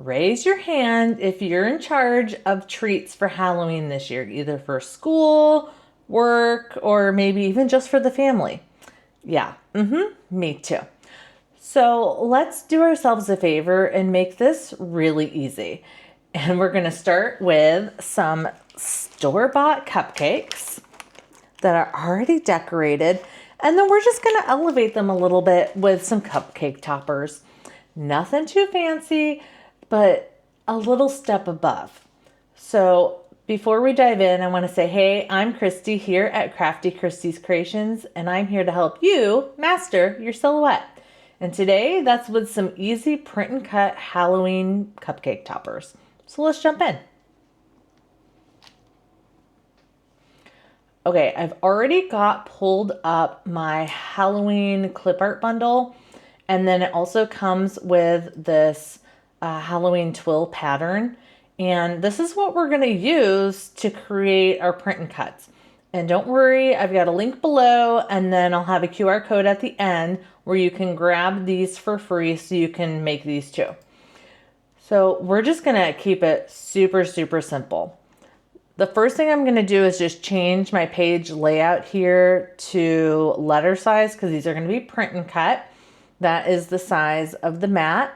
raise your hand if you're in charge of treats for Halloween this year, either for school, work, or maybe even just for the family. Yeah, me too. So let's do ourselves a favor and make this really easy. And we're gonna start with some store-bought cupcakes that are already decorated. And then we're just gonna elevate them a little bit with some cupcake toppers. Nothing too fancy, but a little step above. So before we dive in, I wanna say, hey, I'm Christy here at Crafty Christy's Creations, and I'm here to help you master your silhouette. And today, that's with some easy print and cut Halloween cupcake toppers. So let's jump in. Okay, I've already got pulled up my Halloween clip art bundle, and then it also comes with this Halloween twill pattern. And this is what we're gonna use to create our print and cuts. And don't worry, I've got a link below, and then I'll have a QR code at the end where you can grab these for free so you can make these too. So we're just gonna keep it super, super simple. The first thing I'm gonna do is just change my page layout here to letter size because these are gonna be print and cut. That is the size of the mat.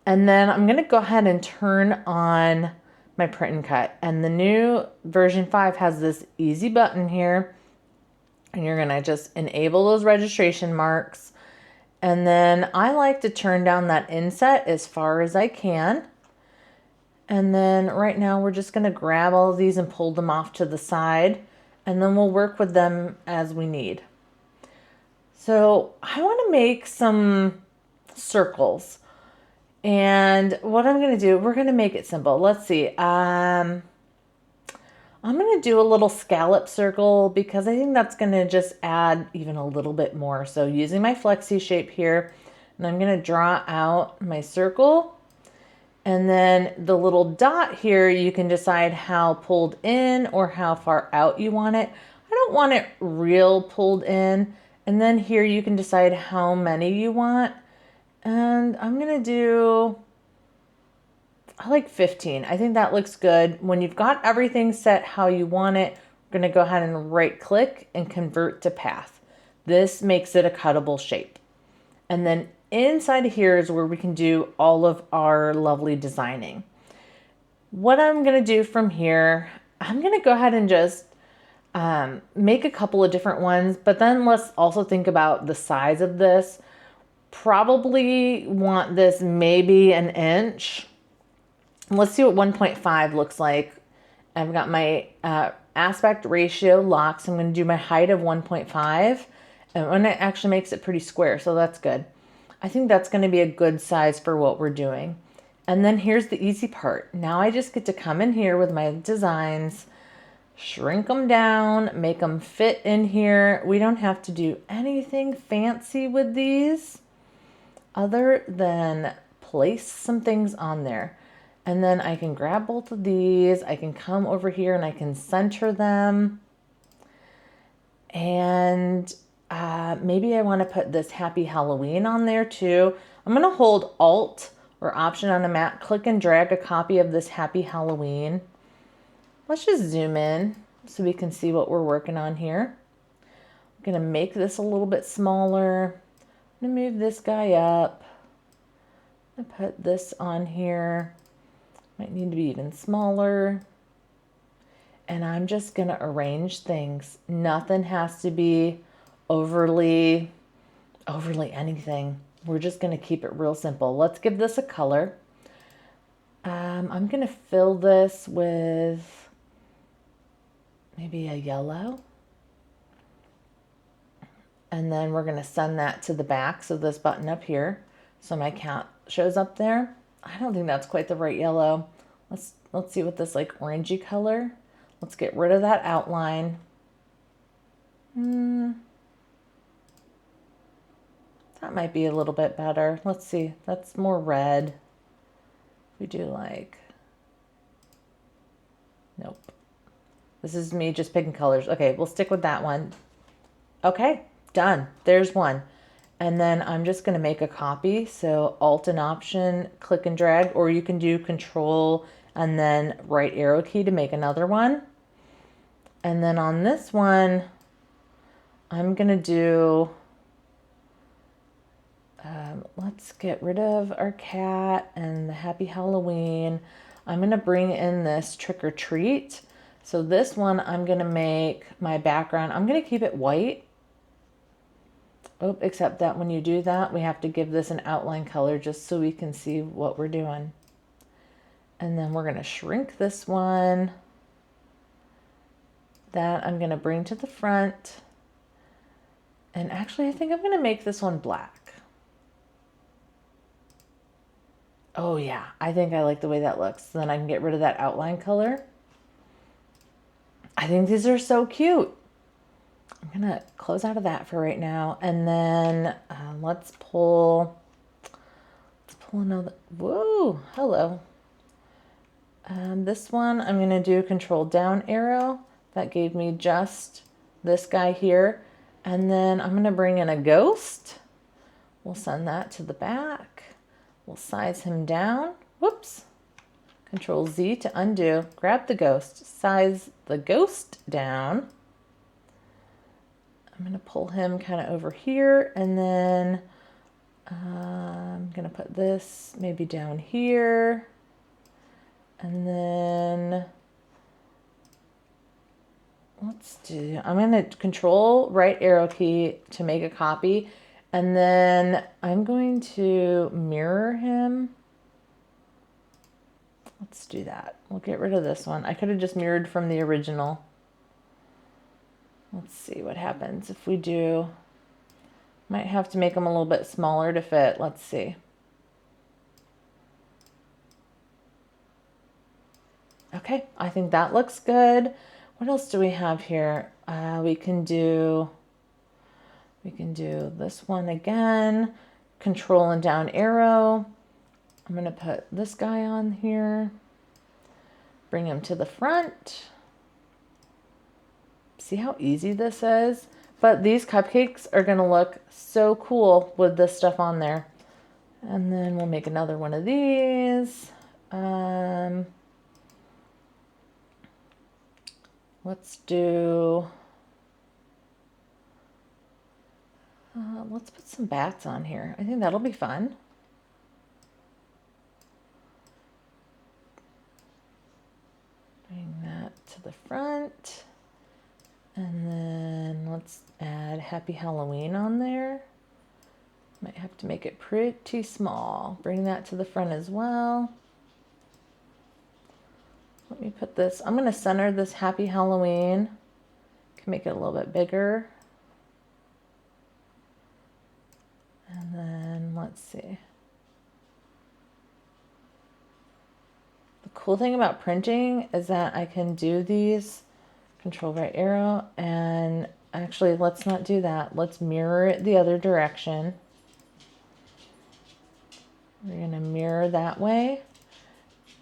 And then I'm gonna go ahead and turn on my print and cut. And the new version 5 has this easy button here. And you're gonna just enable those registration marks. And then I like to turn down that inset as far as I can. And then right now we're just gonna grab all of these and pull them off to the side, and then we'll work with them as we need. So I wanna make some circles. And what I'm gonna do, we're gonna make it simple. Let's see, I'm gonna do a little scallop circle because I think that's gonna just add even a little bit more. So using my flexi shape here, and I'm gonna draw out my circle. And then the little dot here, you can decide how pulled in or how far out you want it. I don't want it real pulled in. And then here you can decide how many you want. And I'm gonna do, I like 15. I think that looks good. When you've got everything set how you want it, we're gonna go ahead and right click and convert to path. This makes it a cuttable shape. And then inside of here is where we can do all of our lovely designing. What I'm gonna do from here, I'm gonna go ahead and just make a couple of different ones, but then let's also think about the size of this. Probably want this maybe an inch. Let's see what 1.5 looks like. I've got my aspect ratio locked, so I'm gonna do my height of 1.5, and it actually makes it pretty square, so that's good. I think that's gonna be a good size for what we're doing. And then here's the easy part. Now I just get to come in here with my designs, shrink them down, make them fit in here. We don't have to do anything fancy with these other than place some things on there. And then I can grab both of these. I can come over here and I can center them. And maybe I want to put this Happy Halloween on there too. I'm going to hold Alt or Option on a mat, click and drag a copy of this Happy Halloween. Let's just zoom in so we can see what we're working on here. I'm going to make this a little bit smaller. I'm going to move this guy up. I'm going to put this on here. Might need to be even smaller. And I'm just going to arrange things. Nothing has to be overly anything. We're just going to keep it real simple. Let's give this a color. I'm going to fill this with maybe a yellow. And then we're going to send that to the back. So this button up here. So my cat shows up there. I don't think that's quite the right yellow. Let's see what this like orangey color. Let's get rid of that outline. That might be a little bit better. Let's see. That's more red. We do like, nope. This is me just picking colors. Okay, we'll stick with that one. Okay, done. There's one. And then I'm just going to make a copy. So Alt and Option, click and drag, or you can do Control and then right arrow key to make another one. And then on this one, I'm going to do, let's get rid of our cat and the Happy Halloween. I'm going to bring in this Trick or Treat. So this one, I'm going to make my background. I'm going to keep it white. Oh, except that when you do that, we have to give this an outline color just so we can see what we're doing. And then we're going to shrink this one. That I'm going to bring to the front. And actually, I think I'm going to make this one black. Oh yeah, I think I like the way that looks. So then I can get rid of that outline color. I think these are so cute. I'm gonna close out of that for right now. And then let's pull another, whoa, hello. This one, I'm gonna do Control down arrow. That gave me just this guy here. And then I'm gonna bring in a ghost. We'll send that to the back. We'll size him down. Whoops. Control Z to undo. Grab the ghost. Size the ghost down. I'm going to pull him kind of over here. And then I'm going to put this maybe down here. And then I'm going to Control right arrow key to make a copy. And then I'm going to mirror him. Let's do that. We'll get rid of this one. I could have just mirrored from the original. Let's see what happens if we do. Might have to make them a little bit smaller to fit. Let's see. Okay, I think that looks good. What else do we have here? We can do this one again. Control and down arrow. I'm going to put this guy on here. Bring him to the front. See how easy this is? But these cupcakes are going to look so cool with this stuff on there. And then we'll make another one of these. Let's put some bats on here. I think that'll be fun. Bring that to the front. And then let's add Happy Halloween on there. Might have to make it pretty small. Bring that to the front as well. Let me put this, I'm going to center this Happy Halloween. Can make it a little bit bigger. And then let's see. The cool thing about printing is that I can do these, Control right arrow, and actually let's not do that. Let's mirror it the other direction. We're going to mirror that way.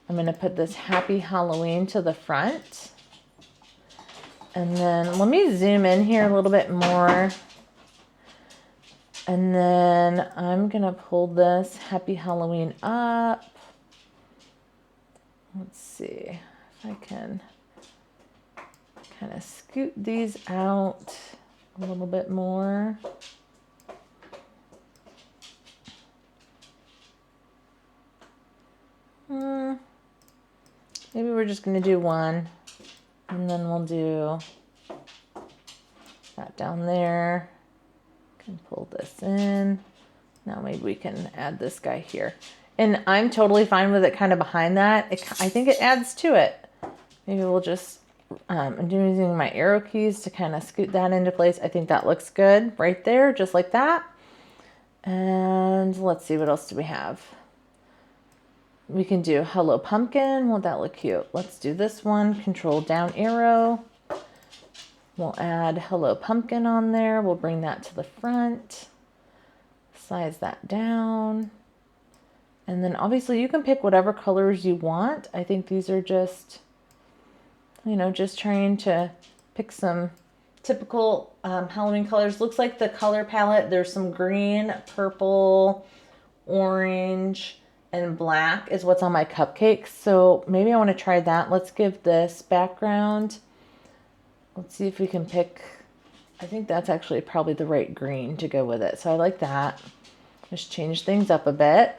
I'm going to put this Happy Halloween to the front. And then let me zoom in here a little bit more. And then I'm going to pull this Happy Halloween up. Let's see if I can kind of scoot these out a little bit more. Maybe we're just going to do one, and then we'll do that down there. Can pull this in. Now maybe we can add this guy here. And I'm totally fine with it kind of behind that. I think it adds to it. Maybe we'll just, I'm using my arrow keys to kind of scoot that into place. I think that looks good right there, just like that. And let's see, what else do we have? We can do Hello Pumpkin. Won't that look cute? Let's do this one. Control down arrow. We'll add Hello Pumpkin on there. We'll bring that to the front. Size that down. And then obviously you can pick whatever colors you want. I think these are just, you know, just trying to pick some typical Halloween colors. Looks like the color palette, there's some green, purple, orange, and black is what's on my cupcakes. So maybe I want to try that. Let's give this background. Let's see if we can pick, I think that's actually probably the right green to go with it. So I like that. Just change things up a bit.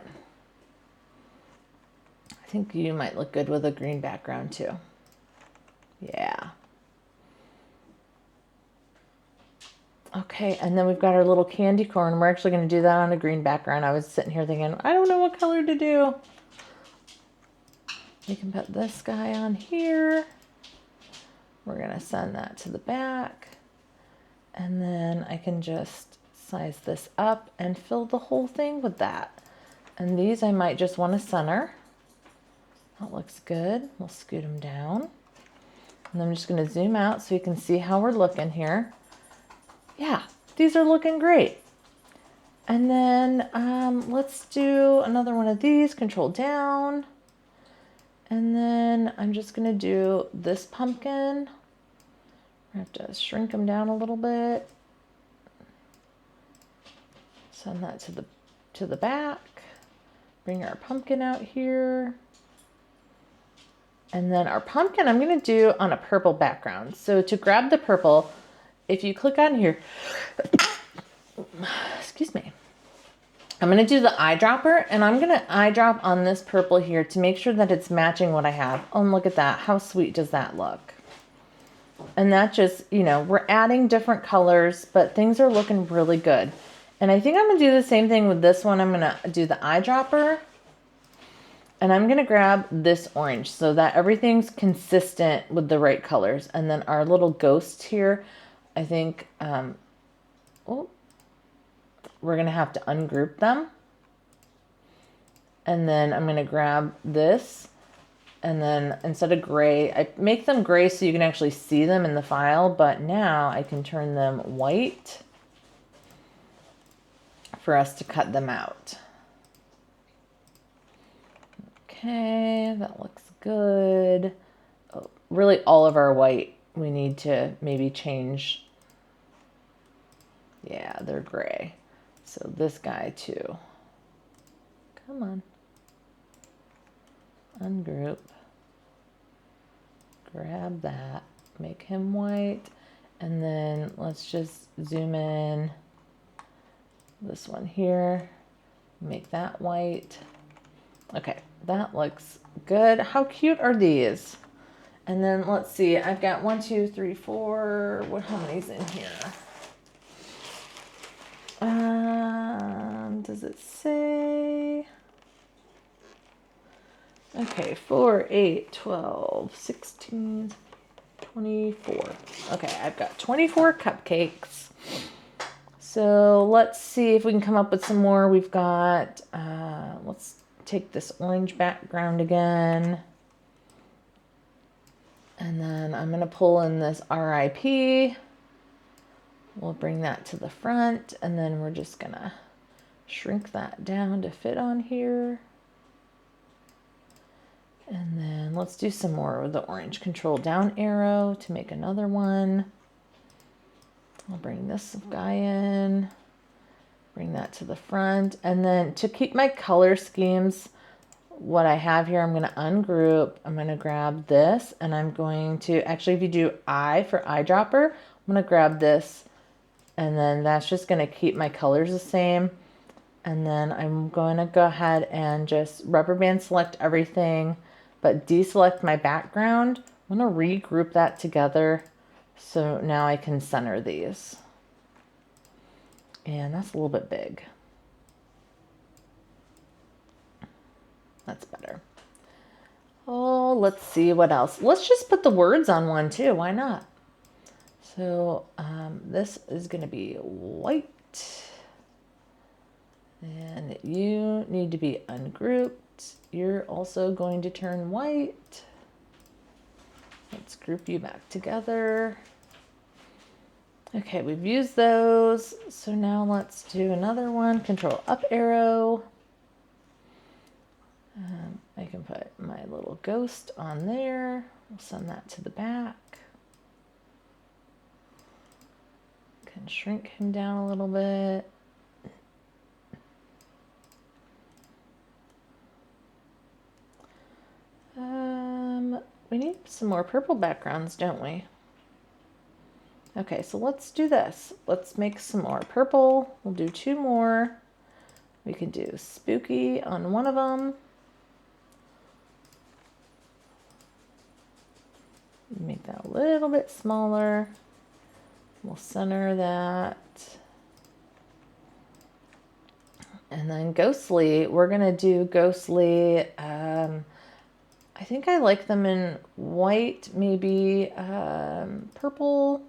I think you might look good with a green background too. Yeah. Okay, and then we've got our little candy corn. We're actually going to do that on a green background. I was sitting here thinking, I don't know what color to do. We can put this guy on here. We're going to send that to the back. And then I can just size this up and fill the whole thing with that. And these I might just want to center. That looks good. We'll scoot them down. And I'm just going to zoom out so you can see how we're looking here. Yeah, these are looking great. And then let's do another one of these, control down. And then I'm just gonna do this pumpkin. I have to shrink them down a little bit. Send that to the back. Bring our pumpkin out here. And then our pumpkin I'm gonna do on a purple background. So to grab the purple, if you click on here, excuse me, I'm going to do the eyedropper, and I'm going to eyedrop on this purple here to make sure that it's matching what I have. Oh, and look at that. How sweet does that look? And that just, you know, we're adding different colors, but things are looking really good. And I think I'm going to do the same thing with this one. I'm going to do the eyedropper, and I'm going to grab this orange so that everything's consistent with the right colors. And then our little ghosts here, I think, we're going to have to ungroup them. And then I'm going to grab this, and then instead of gray, I make them gray so you can actually see them in the file, but now I can turn them white for us to cut them out. Okay, that looks good. Oh, really all of our white we need to maybe change. Yeah, they're gray. So this guy too. Come on. Ungroup. Grab that. Make him white. And then let's just zoom in. This one here. Make that white. Okay, that looks good. How cute are these? And then let's see. I've got 1, 2, 3, 4. How many's in here? Does it say? Okay, 4, 8, 12, 16, 24. Okay, I've got 24 cupcakes. So let's see if we can come up with some more. We've got, let's take this orange background again. And then I'm going to pull in this RIP. We'll bring that to the front, and then we're just going to shrink that down to fit on here. And then let's do some more with the orange. Control down arrow to make another one. I'll bring this guy in, bring that to the front. And then to keep my color schemes, what I have here, I'm going to ungroup. I'm going to grab this, and I'm going to, actually if you do I for eyedropper, I'm going to grab this, and then that's just going to keep my colors the same. And then I'm going to go ahead and just rubber band select everything, but deselect my background. I'm going to regroup that together so now I can center these. And that's a little bit big. That's better. Oh, let's see what else. Let's just put the words on one too. Why not? So this is going to be white. And you need to be ungrouped. You're also going to turn white. Let's group you back together. Okay, we've used those. So now let's do another one. Control up arrow. I can put my little ghost on there. We'll send that to the back. shrink him down a little bit. We need some more purple backgrounds, don't we? Okay, so let's do this. Let's make some more purple. We'll do 2 more. We can do spooky on one of them. Make that a little bit smaller. We'll center that. And then ghostly, we're gonna do ghostly. I think I like them in white, maybe purple.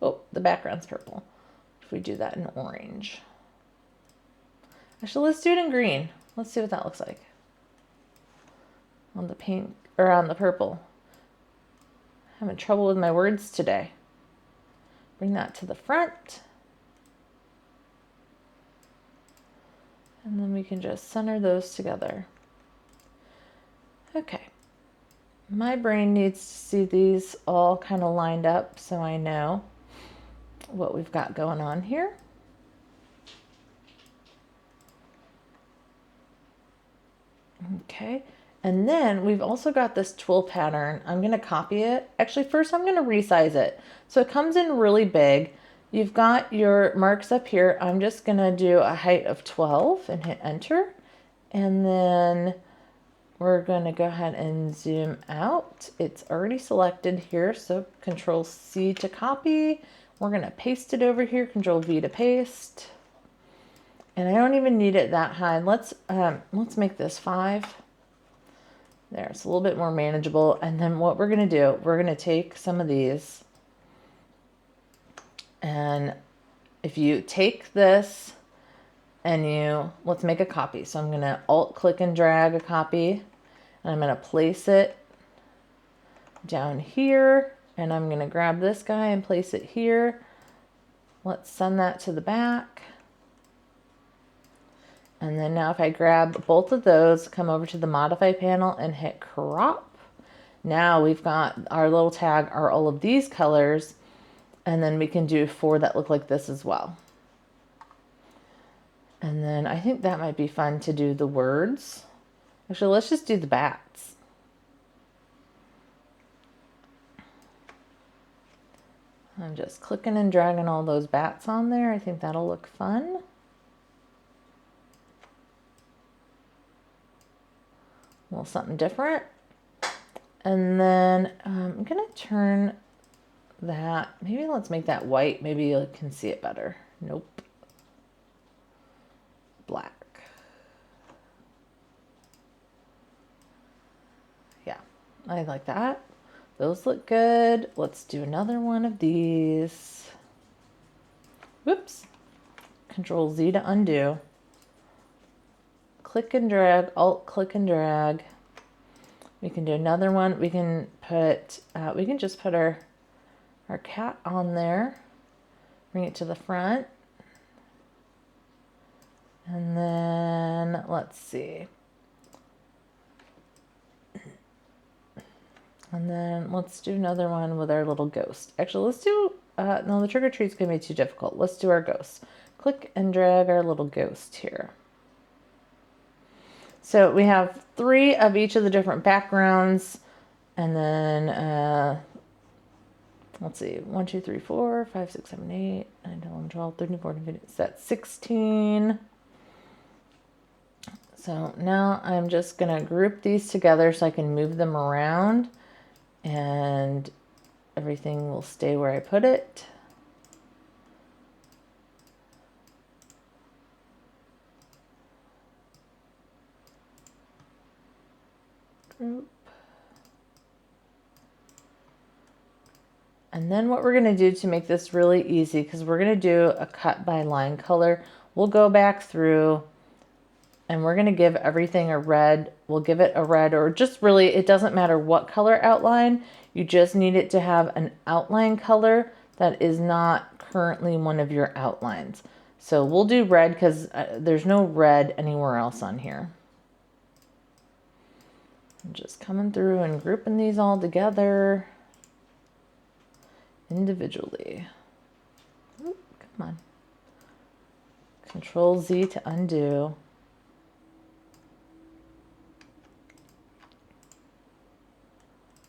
Oh, the background's purple. If we do that in orange. Actually, let's do it in green. Let's see what that looks like. On the pink, or on the purple. Having trouble with my words today. Bring that to the front. And then we can just center those together. Okay. My brain needs to see these all kind of lined up so I know what we've got going on here. Okay. And then we've also got this twill pattern. I'm going to copy it. Actually, first I'm going to resize it. So it comes in really big. You've got your marks up here. I'm just going to do a height of 12 and hit enter. And then we're going to go ahead and zoom out. It's already selected here, so Control C to copy. We're going to paste it over here, Control V to paste. And I don't even need it that high. Let's make this 5. There, it's a little bit more manageable. And then what we're going to do, we're going to take some of these. And if you take this and let's make a copy. So I'm going to Alt click and drag a copy, and I'm going to place it down here, and I'm going to grab this guy and place it here. Let's send that to the back. And then now if I grab both of those, come over to the modify panel and hit crop. Now we've got our little tag are all of these colors, and then we can do 4 that look like this as well. And then I think that might be fun to do the words. Actually, let's just do the bats. I'm just clicking and dragging all those bats on there. I think that'll look fun. A little something different. And then I'm going to turn that. Maybe let's make that white. Maybe you can see it better. Nope. Black. Yeah, I like that. Those look good. Let's do another one of these. Whoops. Control Z to undo. Click and drag, Alt click and drag. We can do another one. We can put, we can just put our cat on there. Bring it to the front. And then let's see. And then let's do another one with our little ghost. Actually, let's do, no, the trick or treat's gonna be too difficult. Let's do our ghost. Click and drag our little ghost here. So we have 3 of each of the different backgrounds. And then, let's see, 1, 2, 3, 4, 5, 6, 7, 8, 9, 10, 11, 12, 13, 14, 15, that's 16. So now I'm just going to group these together so I can move them around and everything will stay where I put it. Group. And then what we're going to do to make this really easy, because we're going to do a cut by line color, we'll go back through and we're going to give everything a red. We'll give it a red, or just really, it doesn't matter what color outline. You just need it to have an outline color that is not currently one of your outlines. So we'll do red because there's no red anywhere else on here. I'm just coming through and grouping these all together individually. Oop. Control Z to undo.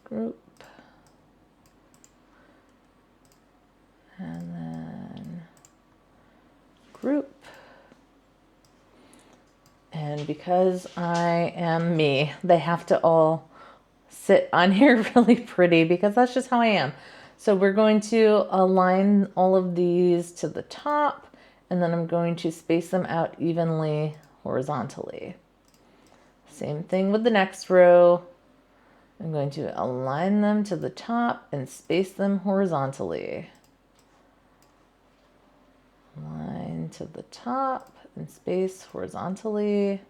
Group. And then group. And because I am me, they have to all sit on here really pretty because that's just how I am. So we're going to align all of these to the top, and then I'm going to space them out evenly horizontally. Same thing with the next row. I'm going to align them to the top and space them horizontally. Line to the top and space horizontally.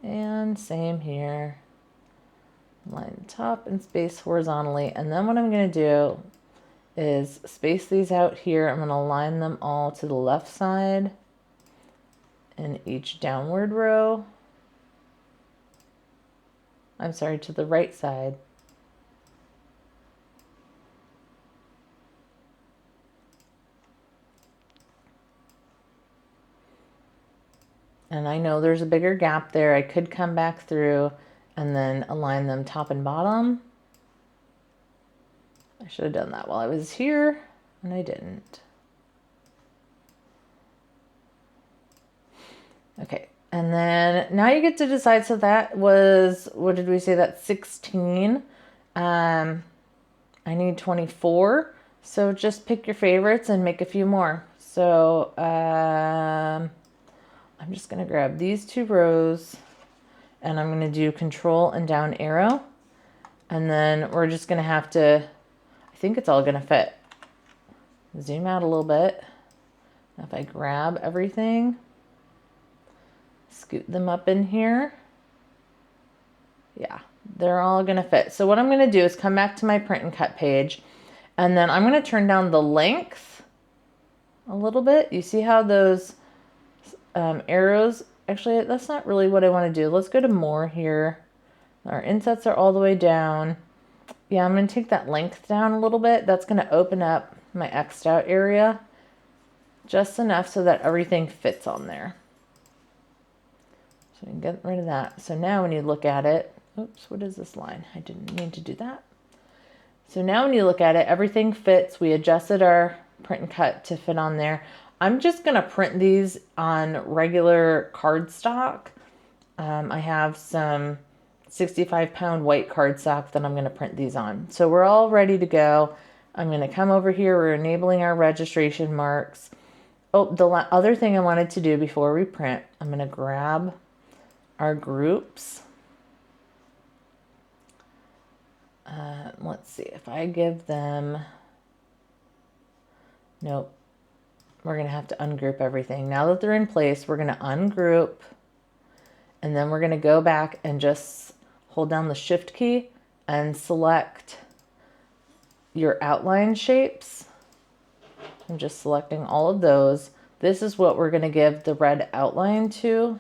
And same here. Line top and space horizontally. And then what I'm going to do is space these out here. I'm going to line them all to the left side in each downward row. I'm sorry, to the right side. And I know there's a bigger gap there. I could come back through and then align them top and bottom. I should have done that while I was here, and I didn't. Okay, and then now you get to decide. So that was, what did we say? That's 16. I need 24. So just pick your favorites and make a few more. So I'm just going to grab these 2 rows, and I'm going to do control and down arrow. And then we're just going to have to, I think it's all going to fit. Zoom out a little bit. If I grab everything, scoot them up in here. Yeah, they're all going to fit. So what I'm going to do is come back to my print and cut page, and then I'm going to turn down the length a little bit. You see how those arrows, actually that's not really what I want to do. Let's go to more here. Our insets are all the way down. Yeah, I'm going to take that length down a little bit. That's going to open up my X'd out area just enough so that everything fits on there. So we can get rid of that. So now when you look at it, oops, what is this line? I didn't mean to do that. So now when you look at it, everything fits. We adjusted our print and cut to fit on there. I'm just going to print these on regular cardstock. I have some 65-pound white cardstock that I'm going to print these on. So we're all ready to go. I'm going to come over here. We're enabling our registration marks. Oh, the other thing I wanted to do before we print, I'm going to grab our groups. Let's see if I give them, nope. We're going to have to ungroup everything. Now that they're in place, we're going to ungroup, and then we're going to go back and just hold down the shift key and select your outline shapes. I'm just selecting all of those. This is what we're going to give the red outline to,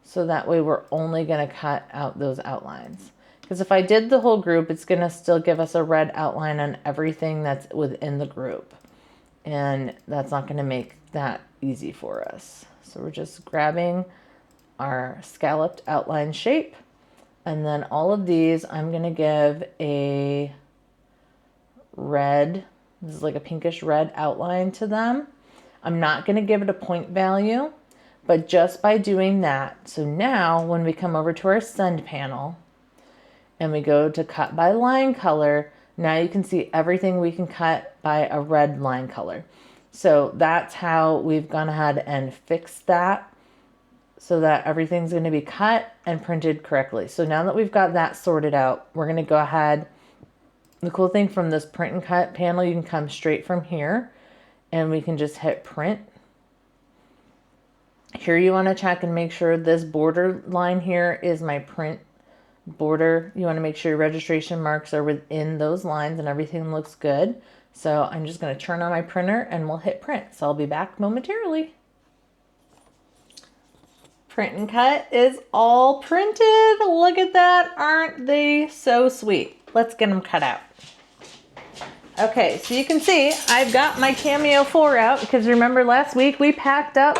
so that way we're only going to cut out those outlines. Because if I did the whole group, it's going to still give us a red outline on everything that's within the group. And that's not going to make that easy for us. So we're just grabbing our scalloped outline shape. And then all of these, I'm going to give a red, this is like a pinkish red outline to them. I'm not going to give it a point value, but just by doing that. So now when we come over to our send panel and we go to cut by line color, now you can see everything we can cut by a red line color. So that's how we've gone ahead and fixed that so that everything's going to be cut and printed correctly. So now that we've got that sorted out, we're going to go ahead. The cool thing from this print and cut panel, you can come straight from here and we can just hit print. Here you want to check and make sure this border line here is my print border. You want to make sure your registration marks are within those lines and everything looks good. So I'm just going to turn on my printer and we'll hit print. So I'll be back momentarily. Print and cut is all printed. Look at that. Aren't they so sweet? Let's get them cut out. Okay, so you can see I've got my Cameo 4 out because remember last week we packed up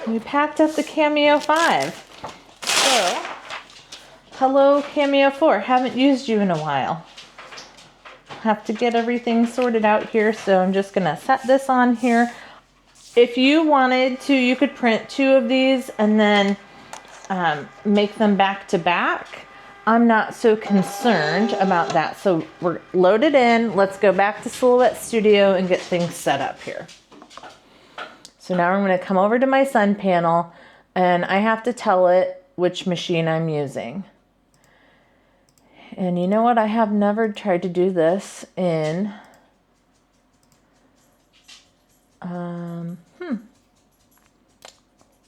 We packed up the Cameo 5. So, hello Cameo 4. Haven't used you in a while. Have to get everything sorted out here, so I'm just gonna set this on here. If you wanted to, you could print 2 of these and then make them back to back. I'm not so concerned about that. So we're loaded in. Let's go back to Silhouette Studio and get things set up here. So now I'm going to come over to my sun panel and I have to tell it which machine I'm using. And you know what? I have never tried to do this in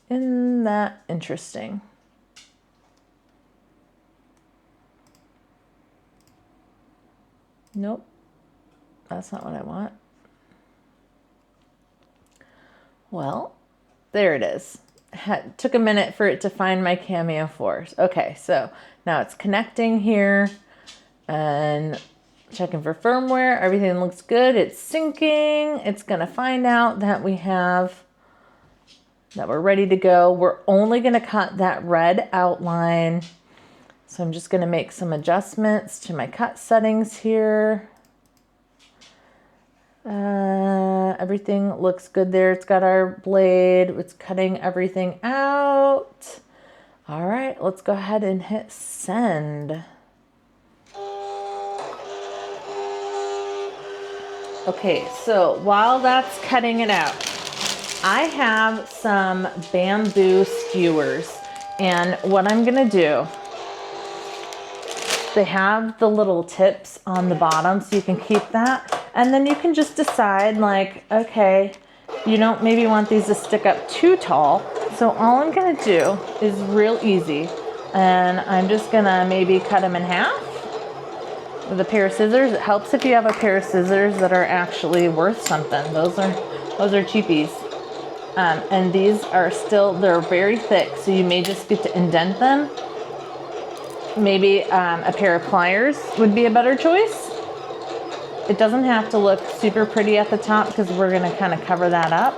isn't that interesting? Nope, that's not what I want. Well, there it is. Took a minute for it to find my Cameo 4s. Okay, so now it's connecting here and checking for firmware. Everything looks good. It's syncing. It's gonna find out that we're ready to go. We're only gonna cut that red outline. So I'm just gonna make some adjustments to my cut settings here. Everything looks good there. It's got our blade. It's cutting everything out. All right, let's go ahead and hit send. Okay, so while that's cutting it out, I have some bamboo skewers. And what I'm gonna do, they have the little tips on the bottom so you can keep that. And then you can just decide like, okay, you don't maybe want these to stick up too tall. So all I'm gonna do is real easy. And I'm just gonna maybe cut them in half with a pair of scissors. It helps if you have a pair of scissors that are actually worth something. Those are cheapies. And these are still, they're very thick, so you may just get to indent them. Maybe a pair of pliers would be a better choice. It doesn't have to look super pretty at the top because we're gonna kind of cover that up.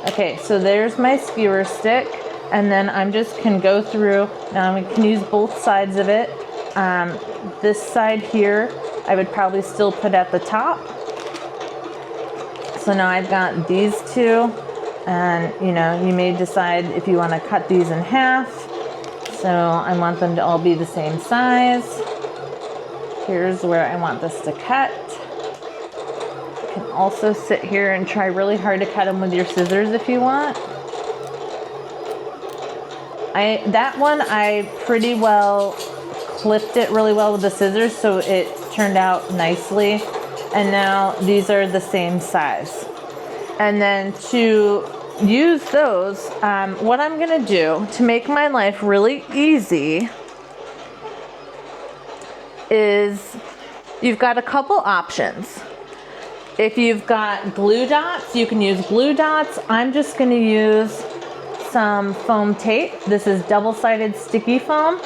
Okay, so there's my skewer stick. And then I'm just can go through, now we can use both sides of it. This side here, I would probably still put at the top. So now I've got these 2. And you know, you may decide if you want to cut these in half. So I want them to all be the same size. Here's where I want this to cut. You can also sit here and try really hard to cut them with your scissors if you want. That one I pretty well clipped it really well with the scissors, so it turned out nicely. And now these are the same size. And then to use those, what I'm gonna do to make my life really easy is you've got a couple options. If you've got glue dots, you can use glue dots. I'm just gonna use some foam tape. This is double-sided sticky foam.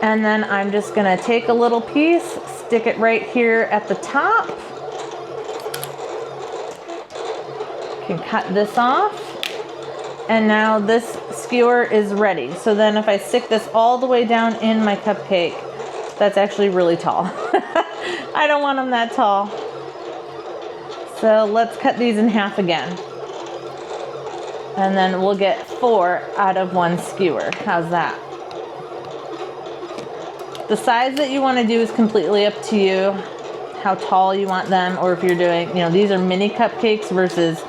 And then I'm just gonna take a little piece, stick it right here at the top. Can cut this off. And now this skewer is ready. So then if I stick this all the way down in my cupcake, that's actually really tall. I don't want them that tall. So let's cut these in half again. And then we'll get 4 out of 1 skewer. How's that? The size that you want to do is completely up to you. How tall you want them, or if you're doing, you know, these are mini cupcakes versus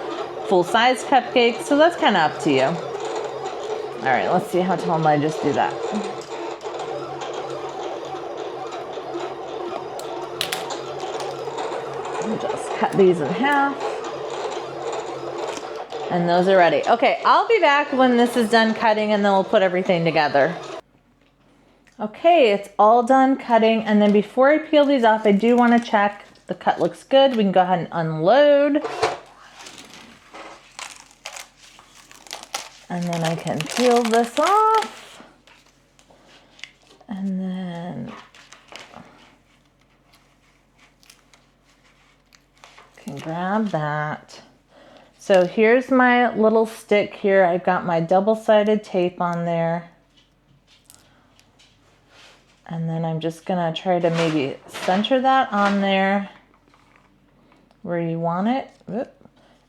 full-size cupcakes, so that's kind of up to you. All right, let's see how tall I just do that. Just cut these in half. And those are ready. Okay, I'll be back when this is done cutting and then we'll put everything together. Okay, it's all done cutting, and then before I peel these off, I do want to check the cut looks good. We can go ahead and unload. And then I can peel this off. And then can grab that. So here's my little stick here. I've got my double-sided tape on there. And then I'm just gonna try to maybe center that on there where you want it.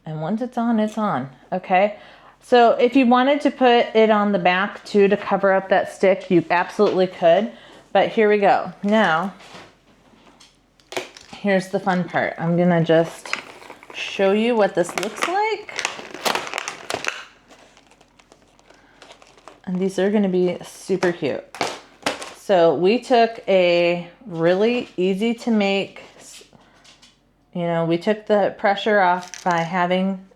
And once it's on, okay? So if you wanted to put it on the back too to cover up that stick, you absolutely could. But here we go. Now, here's the fun part. I'm gonna just show you what this looks like. And these are gonna be super cute. So we took a really easy to make, we took the pressure off by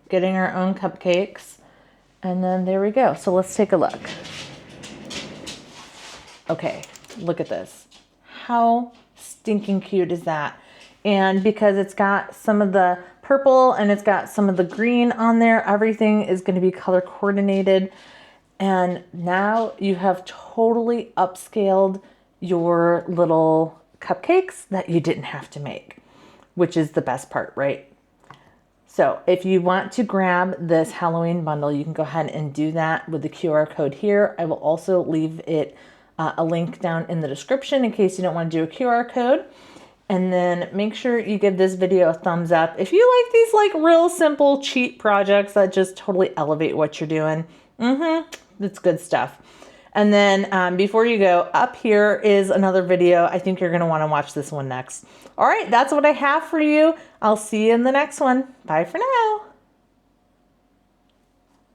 getting our own cupcakes. And then there we go. So let's take a look. Okay, look at this. How stinking cute is that? And because it's got some of the purple and it's got some of the green on there, everything is going to be color coordinated. And now you have totally upscaled your little cupcakes that you didn't have to make, which is the best part, right? So if you want to grab this Halloween bundle, you can go ahead and do that with the QR code here. I will also leave it a link down in the description in case you don't want to do a QR code. And then make sure you give this video a thumbs up if you like these like real simple cheap projects that just totally elevate what you're doing. It's good stuff. And then before you go, up here is another video. I think you're going to want to watch this one next. All right, that's what I have for you. I'll see you in the next one. Bye for now.